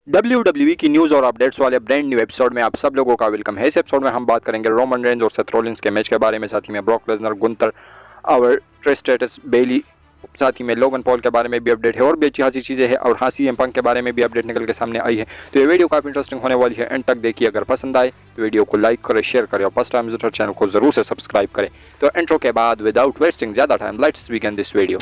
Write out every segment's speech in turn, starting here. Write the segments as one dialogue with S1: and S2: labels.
S1: WWE की news और updates वाले ब्रांड न्यू एपिसोड में आप सब लोगों का वेलकम है। इस एपिसोड में हम बात करेंगे रोमन रेंज और सेथ रॉलिंस के मैच के बारे में, साथ ही में ब्रॉक लेसनर, गुंथर और ट्रिश स्ट्रेटस, बेली, साथ ही में लोगन पॉल के बारे में भी अपडेट है और भी अच्छी खासी चीज़ें हैं। और हाँ, CM पंक के बारे में भी अपडेट निकल के सामने आई है। तो ये वीडियो काफ़ी इंटरेस्टिंग होने वाली है, एंड तक देखिए। अगर पसंद आए तो वीडियो को लाइक करें, शेयर करें और फर्स्ट टाइम विजिटर चैनल को जरूर से सब्सक्राइब करें। तो इंट्रो के बाद विदाउट वेस्टिंग ज़्यादा time, let's begin this video.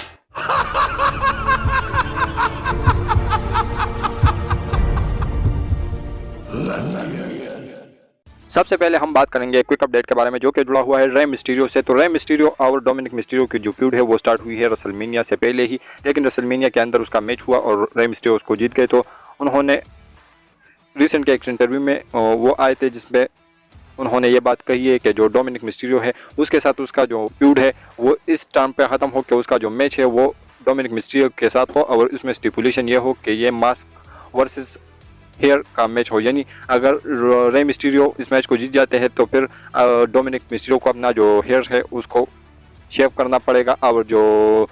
S1: सबसे पहले हम बात करेंगे क्विक अपडेट के बारे में, जो कि जुड़ा हुआ है रे मिस्टीरियो से। तो रे मिस्टीरियो और डोमिनिक मिस्टीरियो की जो फ्यूड है वो स्टार्ट हुई है रेसलमेनिया से पहले ही, लेकिन रेसलमेनिया के अंदर उसका मैच हुआ और रे मिस्टीरियो उसको जीत गए। तो उन्होंने रिसेंट के एक इंटरव्यू में वो आए थे जिसमें उन्होंने ये बात कही है कि जो डोमिनिक मिस्टीरियो है उसके साथ उसका जो फ्यूड है वो इस टाइम पे ख़त्म हो, कि उसका जो मैच है वो डोमिनिक मिस्टीरियो के साथ हो और इसमें स्टिपुलेशन ये हो कि ये मास्क वर्सेस हेयर का मैच हो। यानी अगर रे मिस्टीरियो इस मैच को जीत जाते हैं तो फिर डोमिनिक मिस्टीरियो को अपना जो हेयर है उसको शेव करना पड़ेगा, और जो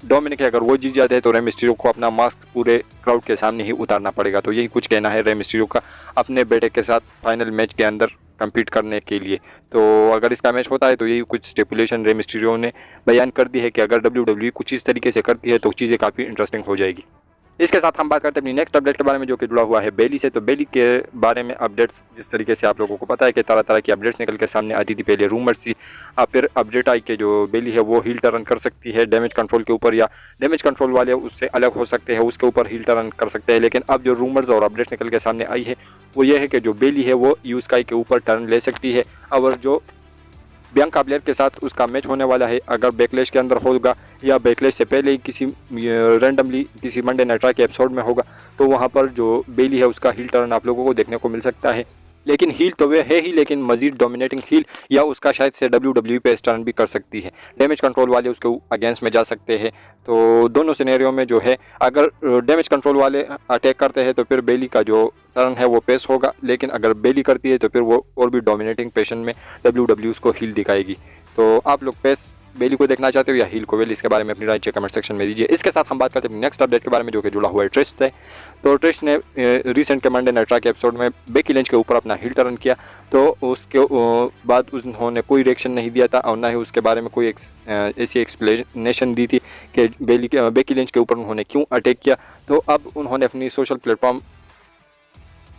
S1: डोमिनिक है अगर वो जीत जाते हैं तो रे मिस्टीरियो को अपना मास्क पूरे क्राउड के सामने ही उतारना पड़ेगा। तो यही कुछ कहना है रे मिस्टीरियो का अपने बेटे के साथ फाइनल मैच के अंदर कम्पीट करने के लिए। तो अगर इसका मैच होता है तो यही कुछ स्टिपुलेशन रे मिस्टीरियो ने बयान कर दी है कि अगर WWE कुछ इस तरीके से करती है तो चीज़ें काफ़ी इंटरेस्टिंग हो जाएगी। इसके साथ हम बात करते हैं अपनी नेक्स्ट अपडेट के बारे में, जो कि जुड़ा हुआ है बेली से। तो बेली के बारे में अपडेट्स, जिस तरीके से आप लोगों को पता है कि तरह तरह की अपडेट्स निकल के सामने आती थी। पहले रूमर्स थी, अब फिर अपडेट आई कि जो बेली है वो हील टर्न कर सकती है डैमेज कंट्रोल के ऊपर, या डैमेज कंट्रोल वाले उससे अलग हो सकते हैं, उसके ऊपर हील टर्न कर सकते हैं। लेकिन अब जो रूमर्स और अपडेट्स निकल के सामने आई है वो ये है कि जो बेली है वो यू स्काई के ऊपर टर्न ले सकती है, और जो बियांका ब्लेयर के साथ उसका मैच होने वाला है, अगर बैकलैश के अंदर होगा या बैकलैश से पहले ही किसी रैंडमली किसी मंडे नाइट रॉ के एपिसोड में होगा, तो वहाँ पर जो बेली है उसका हील टर्न आप लोगों को देखने को मिल सकता है। लेकिन हील तो वे है ही, लेकिन मजीद डोमिनेटिंग हील, या उसका शायद से WWE पे टर्न भी कर सकती है। डैमेज कंट्रोल वाले उसके अगेंस्ट में जा सकते हैं। तो दोनों सिनेरियो में जो है, अगर डैमेज कंट्रोल वाले अटैक करते हैं तो फिर बेली का जो टर्न है वो पेस होगा, लेकिन अगर बेली करती है तो फिर वो और भी डोमिनेटिंग पेशन में WWE उसको हील दिखाएगी। तो आप लोग पेस बेली को देखना चाहते हो या हील को बेली, इसके बारे में अपनी राय कमेंट सेक्शन में दीजिए। इसके साथ हम बात करते हैं नेक्स्ट अपडेट के बारे में, जो कि जुड़ा हुआ है ट्रिश से। तो ट्रिश ने रिसेंट के मंडे नाइट रॉ के एपिसोड में बेकी लिंच के ऊपर अपना हील टर्न किया, तो उसके बाद उन्होंने कोई रिएक्शन नहीं दिया था और ना ही उसके बारे में कोई ऐसी एक्सप्लेनेशन दी थी कि बेकी लिंच के ऊपर उन्होंने क्यों अटैक किया। तो अब उन्होंने अपनी सोशल प्लेटफॉर्म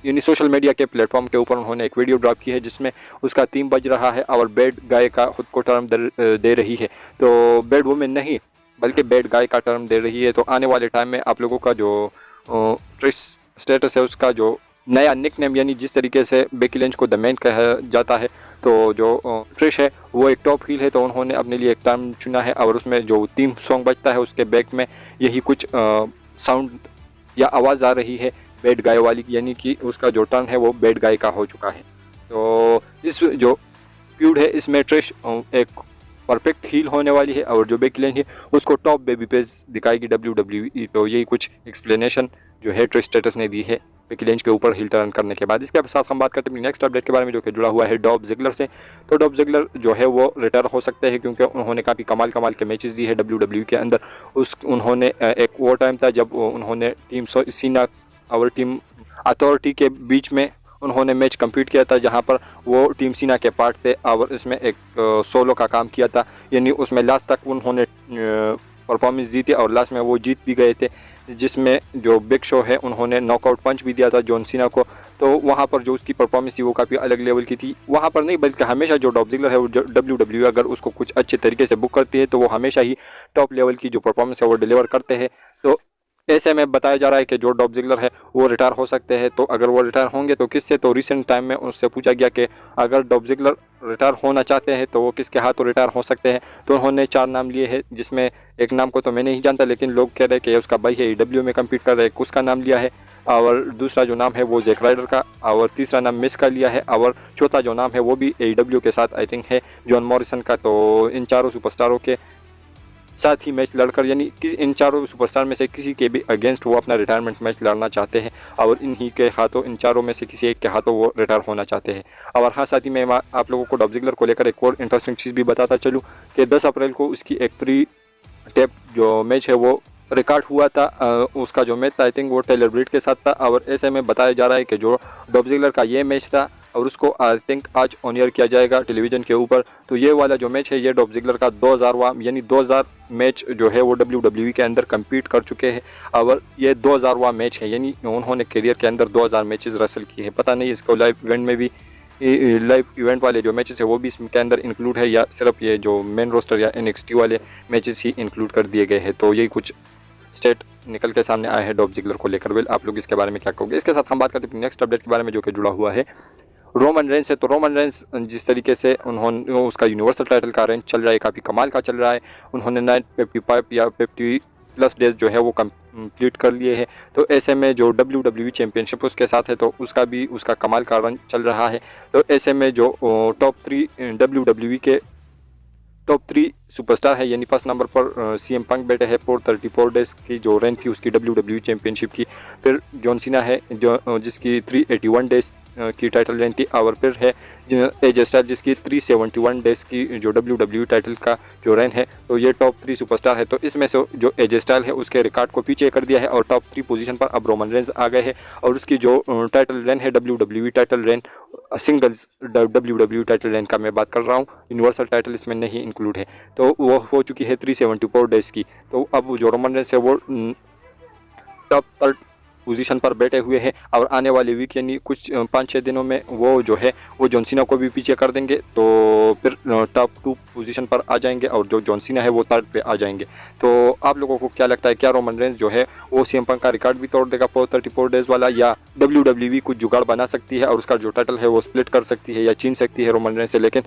S1: यानी सोशल मीडिया के प्लेटफॉर्म के ऊपर उन्होंने एक वीडियो ड्रॉप की है जिसमें उसका थीम बज रहा है और बैड गाय का खुद को टर्म दे रही है। तो बैड वुमेन नहीं बल्कि बैड गाय का टर्म दे रही है। तो आने वाले टाइम में आप लोगों का जो ट्रिश स्टेटस है उसका जो नया निकनेम, यानी जिस तरीके से बेकी लिंच को द मैन कहा जाता है, तो जो ट्रिश है वो एक टॉप हील है, तो उन्होंने अपने लिए एक टर्म चुना है और उसमें जो थीम सॉन्ग बजता है उसके बैक में यही कुछ साउंड या आवाज़ आ रही है बैड गाय वाली, यानी कि उसका जो टर्न है वो बैड गाय का हो चुका है। तो इस जो फ्यूड है इसमें ट्रिश एक परफेक्ट हील होने वाली है और जो बेकी लिंच है उसको टॉप बेबी पेज दिखाएगी WWE। तो यही कुछ एक्सप्लेनेशन जो है ट्रिश स्टेटस ने दी है बेकी लिंच के ऊपर हील टर्न करने के बाद। इसके साथ हम बात करते हैं नेक्स्ट अपडेट के बारे में, जो कि जुड़ा हुआ है डॉल्फ जिगलर से। तो डॉल्फ जिगलर जो है वो रिटायर हो सकते हैं, क्योंकि उन्होंने काफ़ी कमाल के मैचेस दिए हैं WWE के अंदर। उन्होंने एक वो टाइम था जब उन्होंने टीम सीना और टीम अथॉरिटी के बीच में उन्होंने मैच कम्पीट किया था, जहां पर वो टीम सीना के पार्ट थे और इसमें एक सोलो का काम किया था। यानी उसमें लास्ट तक उन्होंने परफॉर्मेंस दी थी और लास्ट में वो जीत भी गए थे, जिसमें जो बिग शो है उन्होंने नॉकआउट पंच भी दिया था जॉन सीना को। तो वहाँ पर जो उसकी परफॉर्मेंस थी वो काफ़ी अलग लेवल की थी। वहाँ पर नहीं बल्कि हमेशा जो डॉल्फ जिगलर है वो WWE अगर उसको कुछ अच्छे तरीके से बुक करती है तो वो हमेशा ही टॉप लेवल की जो परफॉर्मेंस है वो डिलीवर करते हैं। तो ऐसे में बताया जा रहा है कि जो डॉल्फ जिगलर है वो रिटायर हो सकते हैं। तो अगर वो रिटायर होंगे तो किससे, तो रिसेंट टाइम में उनसे पूछा गया कि अगर डॉल्फ जिगलर रिटायर होना चाहते हैं तो वो किसके हाथों रिटायर हो सकते हैं। तो उन्होंने 4 नाम लिए हैं, जिसमें एक नाम को तो मैं नहीं जानता, लेकिन लोग कह रहे हैं कि उसका भाई है AEW में कम्पीट कर रहे हैं, उसका नाम लिया है, और दूसरा जो नाम है वो जैक राइडर का, और तीसरा नाम मिस का लिया है, और चौथा जो नाम है वो भी AEW के साथ आई थिंक है जॉन मॉरिसन का। तो इन चारों सुपरस्टारों के साथ ही मैच लड़कर, यानी कि इन चारों सुपरस्टार में से किसी के भी अगेंस्ट वो अपना रिटायरमेंट मैच लड़ना चाहते हैं और इन्हीं के हाथों, इन चारों में से किसी एक के हाथों वो रिटायर होना चाहते हैं। और हाँ, साथ ही मैं आप लोगों को डॉल्फ जिगलर को लेकर एक और इंटरेस्टिंग चीज़ भी बताता चलूँ कि 10 अप्रैल को उसकी एक प्री टेप जो मैच है वो रिकॉर्ड हुआ था उसका जो मैच था आई थिंक वो टेलर ब्रिट के साथ था, और ऐसे में बताया जा रहा है कि जो डॉल्फ ज़िगलर का ये मैच था और उसको आई थिंक आज ऑन एयर किया जाएगा टेलीविज़न के ऊपर। तो ये वाला जो मैच है ये डॉल्फ ज़िगलर का 2000वां यानी 2000 मैच जो है वो WWE के अंदर कम्पीट कर चुके हैं, और ये 2000वां मैच है, यानी उन्होंने करियर के अंदर 2000 मैचेस रसल किए हैं। पता नहीं इसको लाइव इवेंट में भी, लाइव इवेंट वाले जो मैचेस है वो भी इसके अंदर इंक्लूड है, या सिर्फ ये जो मेन रोस्टर या NXT वाले मैचेस ही इंक्लूड कर दिए गए हैं। तो यही कुछ स्टेट निकल के सामने आए हैं डॉल्फ ज़िगलर को लेकर। वेल, आप लोग इसके बारे में क्या कहोगे? इसके साथ हम बात करते हैं नेक्स्ट अपडेट के बारे में जो कि जुड़ा हुआ है रोमन रेंस से। तो रोमन रेंस जिस तरीके से उन्होंने उसका यूनिवर्सल टाइटल का रेंज चल रहा है काफ़ी कमाल का चल रहा है। उन्होंने 955 या 50+ डेज जो है वो कंप्लीट कर लिए हैं। तो ऐसे में जो WWE चैम्पियनशिप उसके साथ है तो उसका भी उसका कमाल का रन चल रहा है। तो ऐसे में जो टॉप 3 WWE के टॉप 3 सुपरस्टार है, यानी फर्स्ट नंबर पर CM पंक बैठे है 434 डेज की जो रेंज थी उसकी WWE चैम्पियनशिप की। फिर जॉन सीना है जो जिसकी 381 डेज की टाइटल रेंज थी, और फिर है AJ स्टाइल्स जिसकी 371 डेज की जो WWE टाइटल का जो रेंज है। तो ये टॉप 3 सुपरस्टार है। तो इसमें से जो AJ स्टाइल है उसके रिकॉर्ड को पीछे कर दिया है और टॉप 3 पोजीशन पर अब रोमन रेंस आ गए हैं, और उसकी जो टाइटल रेंज है WWE title range singles WWE title range का मैं बात कर रहा हूँ, यूनिवर्सल टाइटल इसमें नहीं इंक्लूड है। तो वो हो चुकी है 374 डेज की। तो अब जो रोमन रेंस है वो टॉप 3 पोजीशन पर बैठे हुए हैं, और आने वाले वीक यानी कुछ 5-6 दिनों में वो जो है वो जॉन सीना को भी पीछे कर देंगे। तो फिर टॉप 2 पोजीशन पर आ जाएंगे, और जो जॉन सीना है वो 3rd पे आ जाएंगे। तो आप लोगों को क्या लगता है, क्या रोमन रेंस जो है वो CM पंक का रिकॉर्ड भी तोड़ देगा 434 डेज वाला, या WWE कुछ जुगाड़ बना सकती है और उसका जो टाइटल है वो स्प्लिट कर सकती है या छीन सकती है रोमन रेंस से? लेकिन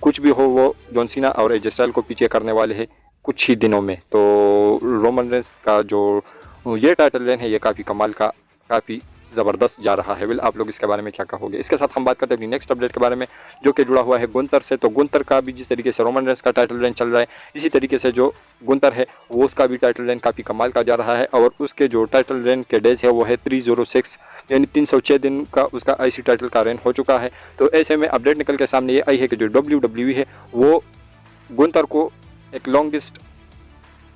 S1: कुछ भी हो वो जॉन सीना और AJ स्टाइल्स को पीछे करने वाले हैं कुछ ही दिनों में। तो रोमन रेंस का जो ये टाइटल रेंज है ये काफ़ी कमाल का, काफ़ी ज़बरदस्त जा रहा है। विल, आप लोग इसके बारे में क्या कहोगे? इसके साथ हम बात करते हैं अपनी नेक्स्ट अपडेट के बारे में जो कि जुड़ा हुआ है गुंतर से। तो गुंतर का भी जिस तरीके से रोमन रेंस का टाइटल रेंज चल रहा है, इसी तरीके से जो गुंतर है वो उसका भी टाइटल रेंज काफ़ी कमाल का जा रहा है, और उसके जो टाइटल रेंज के डेज है वो है 306 यानी 306 दिन का उसका IC टाइटल का रेंज हो चुका है। तो ऐसे में अपडेट निकल के सामने ये आई है कि जो WWE है वो गुंतर को एक लॉन्गेस्ट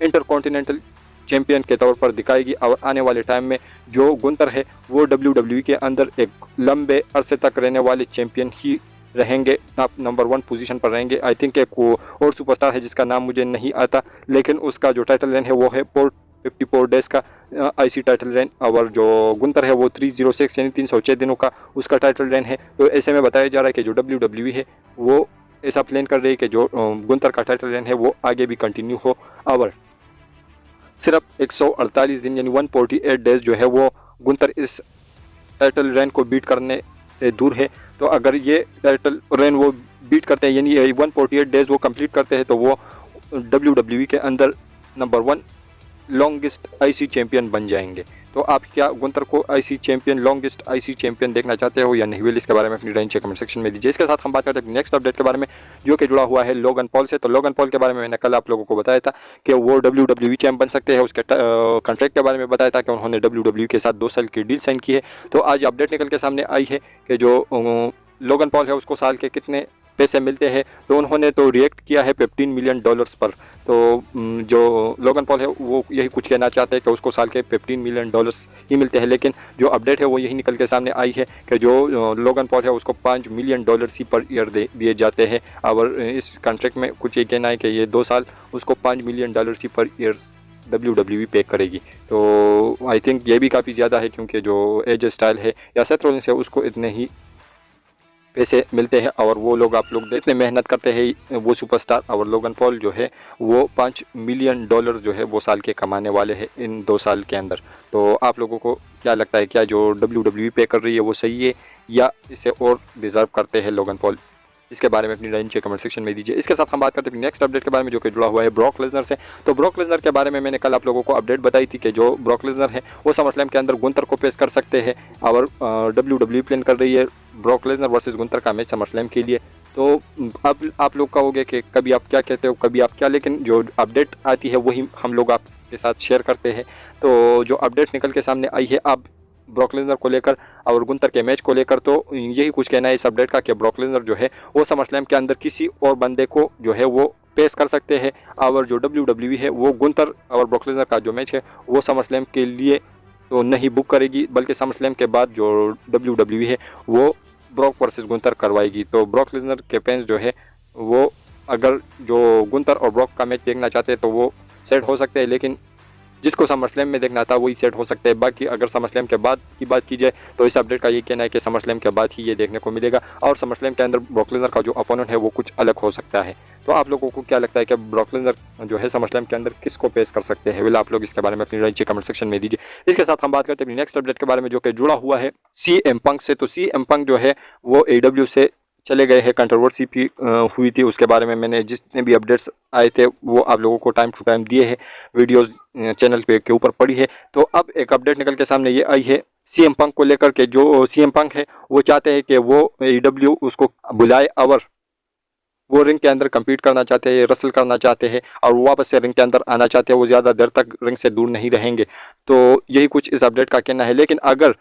S1: इंटरकॉन्टिनेंटल चैंपियन के तौर पर दिखाएगी, और आने वाले टाइम में जो गुंतर है वो WWE के अंदर एक लंबे अरसे तक रहने वाले चैंपियन ही रहेंगे, टॉप नंबर 1 पोजीशन पर रहेंगे। आई थिंक एक वो और सुपरस्टार है जिसका नाम मुझे नहीं आता, लेकिन उसका जो टाइटल रेंज है वो है 454 डेज का IC टाइटल रेंज, और जो गुंतर है वो 306 यानी 306 दिनों का उसका टाइटल रेंज है। तो ऐसे में बताया जा रहा है कि जो WWE है वो ऐसा प्लान कर रही है कि जो गुंतर का टाइटल रेंज है वो आगे भी कंटिन्यू हो, और सिर्फ 148 दिन यानी 148 डेज जो है वो गुंतर इस टाइटल रेंज को बीट करने से दूर है। तो अगर ये टाइटल रेंज वो बीट करते हैं यानी 148 डेज वो कंप्लीट करते हैं तो वो WWE के अंदर नंबर 1 लॉन्गेस्ट IC चैंपियन बन जाएंगे। तो आप क्या गुंतर को IC champion, longest IC champion देखना चाहते हो या नहीं? विल, इसके बारे में अपनी राय कमेंट सेक्शन में दीजिए। इसके साथ हम बात करते हैं नेक्स्ट अपडेट के बारे में जो कि जुड़ा हुआ है लोगन पॉल से। तो लोगन पॉल के बारे में मैंने कल आप लोगों को बताया था कि वो WWE चैंप बन सकते हैं। उसके कॉन्ट्रैक्ट के बारे में बताया था कि उन्होंने WWE के साथ 2 साल की डील साइन की है। तो आज अपडेट निकल के सामने आई है कि जो लोगन पॉल है उसको साल के कितने पैसे मिलते हैं। तो उन्होंने तो रिएक्ट किया है $15 मिलियन पर। तो जो लोगन पॉल है वो यही कुछ कहना चाहते हैं कि उसको साल के $15 मिलियन ही मिलते हैं, लेकिन जो अपडेट है वो यही निकल के सामने आई है कि जो लोगन पॉल है उसको $5 मिलियन ही पर ईयर दिए जाते हैं, और इस कॉन्ट्रैक्ट में कुछ ये कहना है कि ये 2 साल उसको $5 मिलियन ही पर ईयर WWE पे करेगी। तो आई थिंक ये भी काफ़ी ज़्यादा है, क्योंकि जो AJ स्टाइल है या सेथ रॉलिंस है उसको इतने ही पैसे मिलते हैं, और वो लोग आप लोग इतने मेहनत करते हैं वो सुपरस्टार, और लोगन पॉल जो है वो $5 मिलियन जो है वो साल के कमाने वाले हैं इन 2 साल के अंदर। तो आप लोगों को क्या लगता है, क्या जो WWE पे कर रही है वो सही है या इससे और डिज़र्व करते हैं लोगन पॉल? इसके बारे में अपनी राय नीचे कमेंट सेक्शन में दीजिए। इसके साथ हम बात करते हैं नेक्स्ट अपडेट के बारे में जो कि जुड़ा हुआ है ब्रॉक लेसनर से। तो ब्रॉक लेसनर के बारे में मैंने कल आप लोगों को अपडेट बताई थी कि जो ब्रॉक लेसनर है वो समरस्लैम के अंदर गुंतर को पेश कर सकते हैं, और WWE प्लान कर रही है ब्रॉक लेसनर वर्सेस गुंतर का मैच समरस्लैम के लिए। तो अब आप लोग कहोगे कि कभी आप क्या कहते हो, कभी आप क्या, लेकिन जो अपडेट आती है वही हम लोग आपके साथ शेयर करते हैं। तो जो अपडेट निकल के सामने आई है अब ब्रॉक लेसनर को लेकर और गुंतर के मैच को लेकर, तो यही कुछ कहना है इस अपडेट का कि ब्रॉक लेसनर जो है वो समरस्लैम के अंदर किसी और बंदे को जो है वो पेश कर सकते हैं। और जो WWE है वो गुंतर और ब्रॉक लेसनर का जो मैच है वो समर स्लैम के लिए तो नहीं बुक करेगी, बल्कि समर स्लैम के बाद जो WWE है वो ब्रॉक वर्सेस गुंतर करवाएगी। तो ब्रॉक लेसनर के फैंस जो है वो अगर जो गुंतर और ब्रॉक का मैच देखना चाहते हैं तो वो सेट हो सकते हैं, लेकिन जिसको समर स्लैम में देखना था वही सेट हो सकते हैं। बाकी अगर समर स्लैम के बाद की बात की जाए तो इस अपडेट का ये कहना है कि समर स्लैम के बाद ही ये देखने को मिलेगा, और समर स्लैम के अंदर ब्रॉक लेसनर का जो अपोनेंट है वो कुछ अलग हो सकता है। तो आप लोगों को क्या लगता है कि ब्रॉक लेसनर जो है समर स्लैम के अंदर किसको पेश कर सकते हैं? आप लोग इसके बारे में अपनी राय कमेंट सेक्शन में दीजिए। इसके साथ हम बात करते हैं नेक्स्ट अपडेट के बारे में जो कि जुड़ा हुआ है CM पंक से। तो CM पंक जो है वो AEW से चले गए हैं। कंट्रोवर्सी भी हुई थी, उसके बारे में मैंने जितने भी अपडेट्स आए थे वो आप लोगों को टाइम टू टाइम दिए हैं, वीडियोस चैनल पे के ऊपर पड़ी है। तो अब एक अपडेट निकल के सामने ये आई है CM पंक को लेकर के। जो CM पंक है वो चाहते हैं कि वो AEW उसको बुलाए और वो रिंग के अंदर compete करना चाहते हैं, रसल करना चाहते हैं और वापस से रिंग के अंदर आना चाहते हैं। वो ज़्यादा देर तक रिंग से दूर नहीं रहेंगे। तो यही कुछ इस अपडेट का कहना है। लेकिन अगर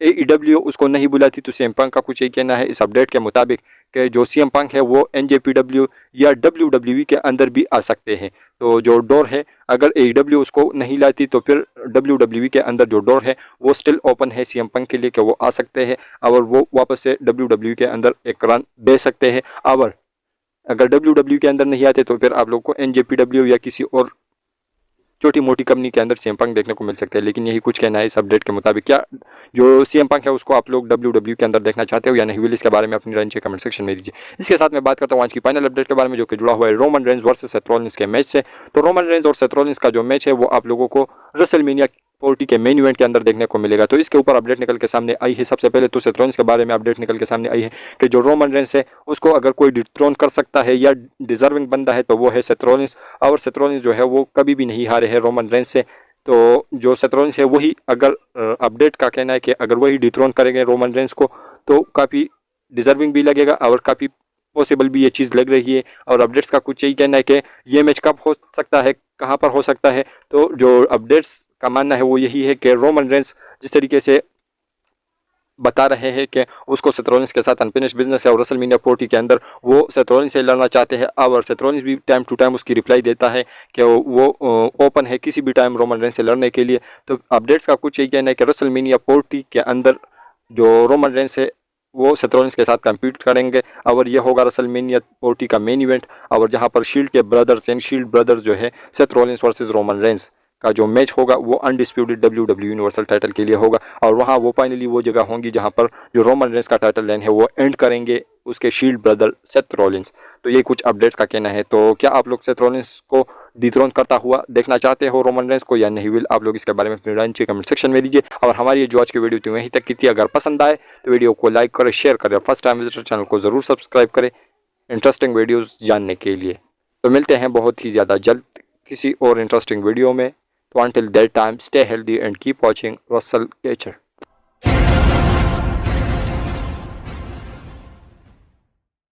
S1: AEW उसको नहीं बुलाती तो CM पंक का कुछ यही कहना है इस अपडेट के मुताबिक कि जो CM पंक है वो NJPW या WWE के अंदर भी आ सकते हैं। तो जो डोर है अगर AEW उसको नहीं लाती तो फिर WWE के अंदर जो डोर है वो स्टिल ओपन है CM पंक के लिए कि वो आ सकते हैं और वो वापस से WWE के अंदर एक रन दे सकते हैं। और अगर WWE के अंदर नहीं आते तो फिर आप लोग को NJPW या किसी और छोटी मोटी कंपनी के अंदर CM पंक देखने को मिल सकता है। लेकिन यही कुछ कहना है इस अपडेट के मुताबिक। क्या जो CM पंक है उसको आप लोग WWE के अंदर देखना चाहते हो या नहीं? इसके बारे में अपनी राय नीचे कमेंट सेक्शन में दीजिए। इसके साथ मैं बात करता हूँ आज की फाइनल अपडेट के बारे में जो कि जुड़ा हुआ है Roman Reigns versus Seth Rollins के मैच से। तो रोमन रेंज और सेथ रॉलिंस का जो मैच है वो आप लोगों को रेसलमेनिया 40 के मेन इवेंट के अंदर देखने को मिलेगा। तो इसके ऊपर अपडेट निकल के सामने आई है। सबसे पहले तो सेथ रॉलिंस के बारे में अपडेट निकल के सामने आई है कि जो रोमन रेंज है उसको अगर कोई डिथ्रोन कर सकता है या डिजर्विंग बंदा है तो वो है सेथ रॉलिंस। और सेथ रॉलिंस जो है वो कभी भी नहीं हारे हैं रोमन रेंज से। तो जो सेथ रॉलिंस है वही अगर अपडेट का कहना है कि अगर वही डिथ्रोन करेंगे रोमन रेंज को तो काफ़ी डिजर्विंग भी लगेगा और काफ़ी पॉसिबल भी ये चीज़ लग रही है। और अपडेट्स का कुछ यही कहना है कि ये मैच कब हो सकता है, कहाँ पर हो सकता है। तो जो अपडेट्स का मानना है वो यही है कि रोमन रेंज जिस तरीके से बता रहे हैं कि उसको सेथ रॉलिंस के साथ अनफिनिश्ड बिजनेस है और रेसलमेनिया 40 के अंदर वो सेथ रॉलिंस से लड़ना चाहते हैं। और सेथ रॉलिंस भी टाइम टू टाइम उसकी रिप्लाई देता है कि वो ओपन है किसी भी टाइम रोमन रेंज से लड़ने के लिए। तो अपडेट्स का कुछ यही कहना है कि रेसलमेनिया 40 के अंदर जो रोमन रेंज है वो सेथ रॉलिंस के साथ compete करेंगे और ये होगा रेसलमेनिया 40 का मेन इवेंट। और जहां पर शील्ड के ब्रदर्स एंड शील्ड ब्रदर्स जो है Seth Rollins versus Roman Reigns का जो मैच होगा वो अनडिस्प्यूटेड WWE यूनिवर्सल टाइटल के लिए होगा। और वहां वो फाइनली वो जगह होंगी जहां पर जो रोमन रेंज का टाइटल लेन है वो एंड करेंगे उसके शील्ड ब्रदर सेथ रॉलिंस। तो ये कुछ अपडेट्स का कहना है। तो क्या आप लोग सेथ रॉलिंस को डिथ्रोन करता हुआ देखना चाहते हो रोमन रेंज को या नहीं? आप लोग इसके बारे में अपनी राय कमेंट सेक्शन में दीजिए। और हमारी ये जो आज की वीडियो थी वहीं तक की थी। अगर पसंद आए तो वीडियो को लाइक करें, शेयर करें, फर्स्ट टाइम विजिटर चैनल को ज़रूर सब्सक्राइब करें इंटरेस्टिंग वीडियोज़ जानने के लिए। तो मिलते हैं बहुत ही ज़्यादा जल्द किसी और इंटरेस्टिंग वीडियो में। So until that time, stay healthy and keep watching Russell Catcher.